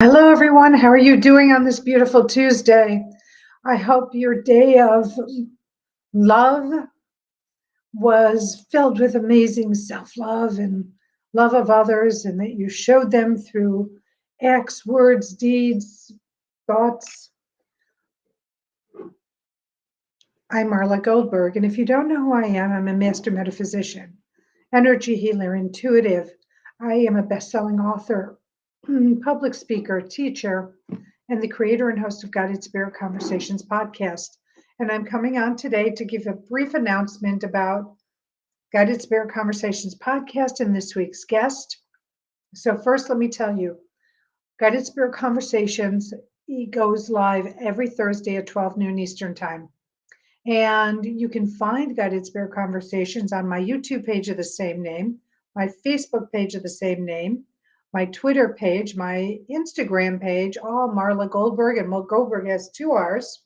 Hello, everyone. How are you doing on this beautiful Tuesday? I hope your day of love was filled with amazing self love and love of others, and that you showed them through acts, words, deeds, thoughts. I'm Marla Goldberg, and if you don't know who I am, I'm a master metaphysician, energy healer, intuitive. I am a best selling author, public speaker, teacher, and the creator and host of Guided Spirit Conversations podcast. And I'm coming on today to give a brief announcement about Guided Spirit Conversations podcast and this week's guest. So, first, let me tell you Guided Spirit Conversations goes live every Thursday at 12 noon Eastern Time. And you can find Guided Spirit Conversations on my YouTube page of the same name, my Facebook page of the same name, my Twitter page, my Instagram page, all Marla Goldberg, and Goldberg has two R's.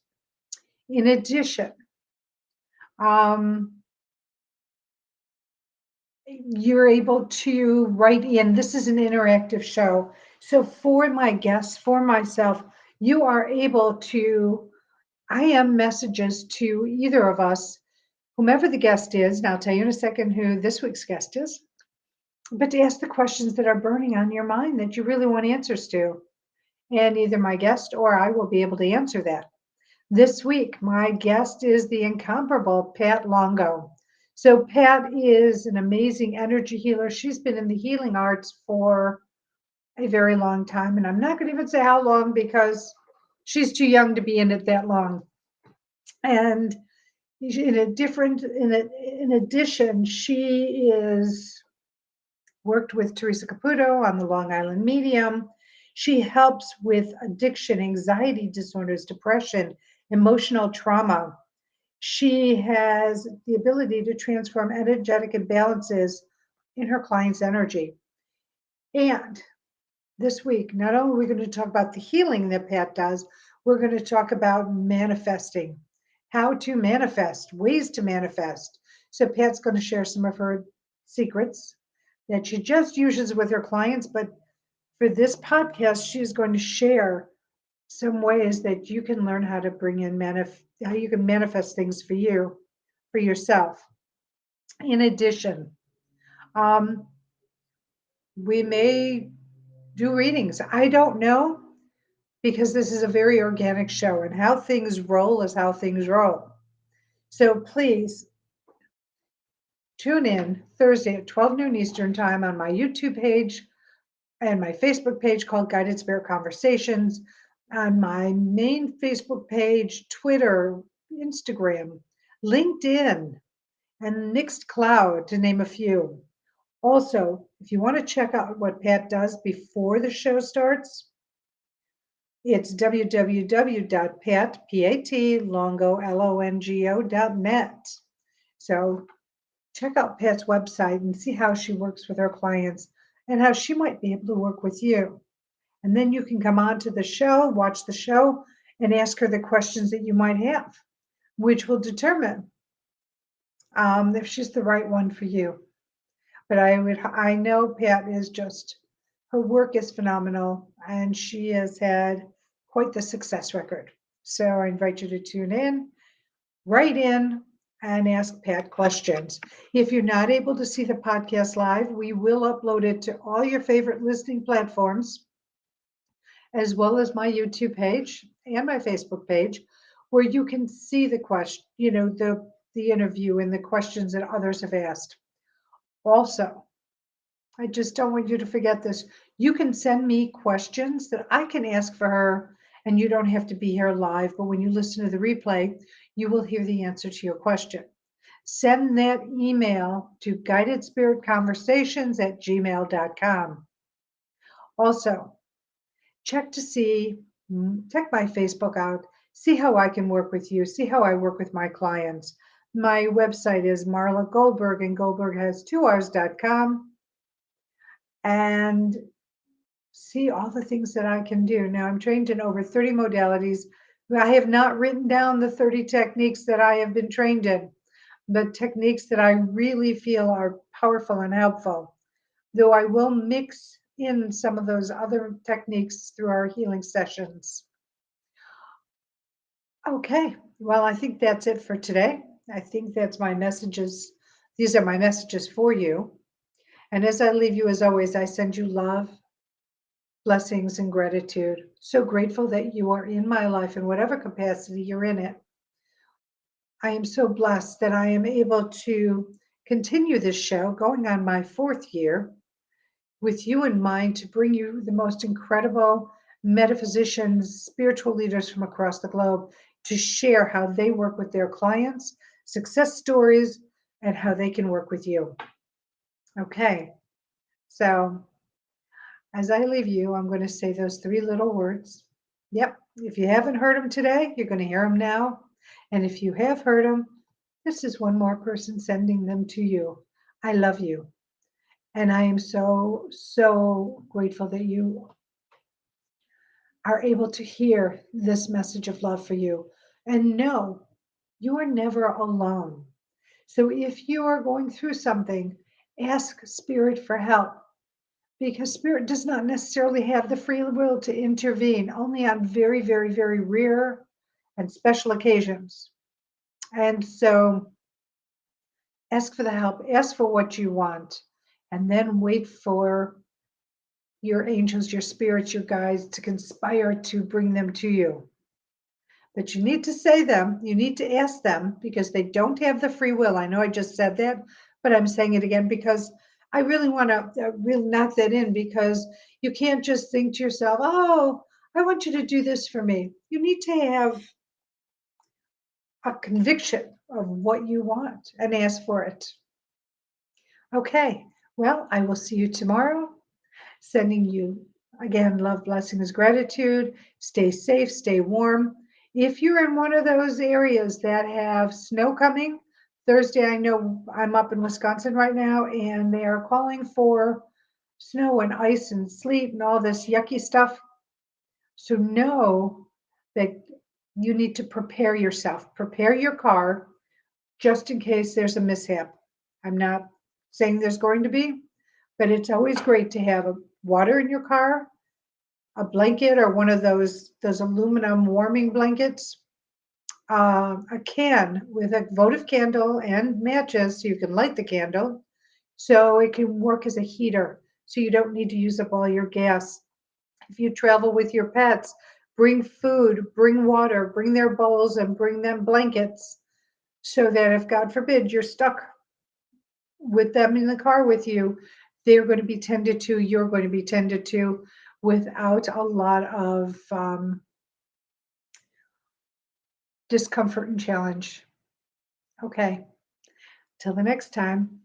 In addition, you're able to write in. This is an interactive show. So for my guests, for myself, you are able to IM messages to either of us, whomever the guest is. And I'll tell you in a second who this week's guest is. But to ask the questions that are burning on your mind that you really want answers to. And either my guest or I will be able to answer that. This week, my guest is the incomparable Pat Longo. So, Pat is an amazing energy healer. She's been in the healing arts for a very long time. And I'm not going to even say how long because she's too young to be in it that long. And in addition, she is worked with Teresa Caputo on the Long Island Medium. She helps with addiction, anxiety disorders, depression, emotional trauma. She has the ability to transform energetic imbalances in her client's energy. And this week, not only are we going to talk about the healing that Pat does, we're going to talk about manifesting, how to manifest, ways to manifest. So Pat's going to share some of her secrets that she just uses with her clients, but for this podcast, she's going to share some ways that you can learn how to bring in how you can manifest things for you, for yourself. In addition, um, we may do readings. I don't know because this is a very organic show, and how things roll is how things roll. So please tune in Thursday at 12 noon Eastern Time on my YouTube page and my Facebook page called Guided Spirit Conversations, on my main Facebook page, Twitter, Instagram, LinkedIn, and Mixcloud, to name a few. Also, if you want to check out what Pat does before the show starts, it's www.patlongo.net. So check out Pat's website and see how she works with her clients and how she might be able to work with you. And then you can come on to the show, watch the show, and ask her the questions that you might have, which will determine if she's the right one for you. But I know Pat is just, her work is phenomenal, and she has had quite the success record. So I invite you to tune in, write in, and ask Pat questions. If you're not able to see the podcast live, we will upload it to all your favorite listening platforms, as well as my YouTube page and my Facebook page, where you can see the question, the interview and the questions that others have asked. Also, I just don't want you to forget this. You can send me questions that I can ask for her, and you don't have to be here live, but when you listen to the replay, you will hear the answer to your question. Send that email to guidedspiritconversations@gmail.com. Also, check my Facebook out, see how I can work with you, see how I work with my clients. My website is Marla Goldberg, and Goldberg has two R's.com. And see all the things that I can do. Now, I'm trained in over 30 modalities. I have not written down the 30 techniques that I have been trained in, but techniques that I really feel are powerful and helpful. Though I will mix in some of those other techniques through our healing sessions. Okay, well, I think that's it for today. I think that's my messages. These are my messages for you. And as I leave you, as always, I send you love, blessings, and gratitude. So grateful that you are in my life in whatever capacity you're in it. I am so blessed that I am able to continue this show going on my fourth year with you in mind to bring you the most incredible metaphysicians, spiritual leaders from across the globe to share how they work with their clients, success stories, and how they can work with you. Okay, so as I leave you, I'm going to say those three little words. Yep, if you haven't heard them today, you're going to hear them now. And if you have heard them, this is one more person sending them to you. I love you. And I am so, so grateful that you are able to hear this message of love for you. And know you are never alone. So if you are going through something, ask Spirit for help because Spirit does not necessarily have the free will to intervene, only on very, very, very rare and special occasions. And so ask for the help, ask for what you want, and then wait for your angels, your spirits, your guides to conspire to bring them to you. But you need to say them, you need to ask them because they don't have the free will. I know I just said that, but I'm saying it again because I really want to really knock that in because you can't just think to yourself, oh, I want you to do this for me. You need to have a conviction of what you want and ask for it. Okay, well, I will see you tomorrow. Sending you again love, blessings, gratitude. Stay safe, stay warm. If you're in one of those areas that have snow coming, Thursday, I know I'm up in Wisconsin right now, and they are calling for snow and ice and sleet and all this yucky stuff. So know that you need to prepare yourself, prepare your car just in case there's a mishap. I'm not saying there's going to be, but it's always great to have a water in your car, a blanket or one of those aluminum warming blankets, a can with a votive candle and matches so you can light the candle so it can work as a heater so you don't need to use up all your gas. If you travel with your pets, bring food, bring water, bring their bowls and bring them blankets so that if God forbid you're stuck with them in the car with you, they're going to be tended to, you're going to be tended to without a lot of discomfort and challenge. Okay, till the next time.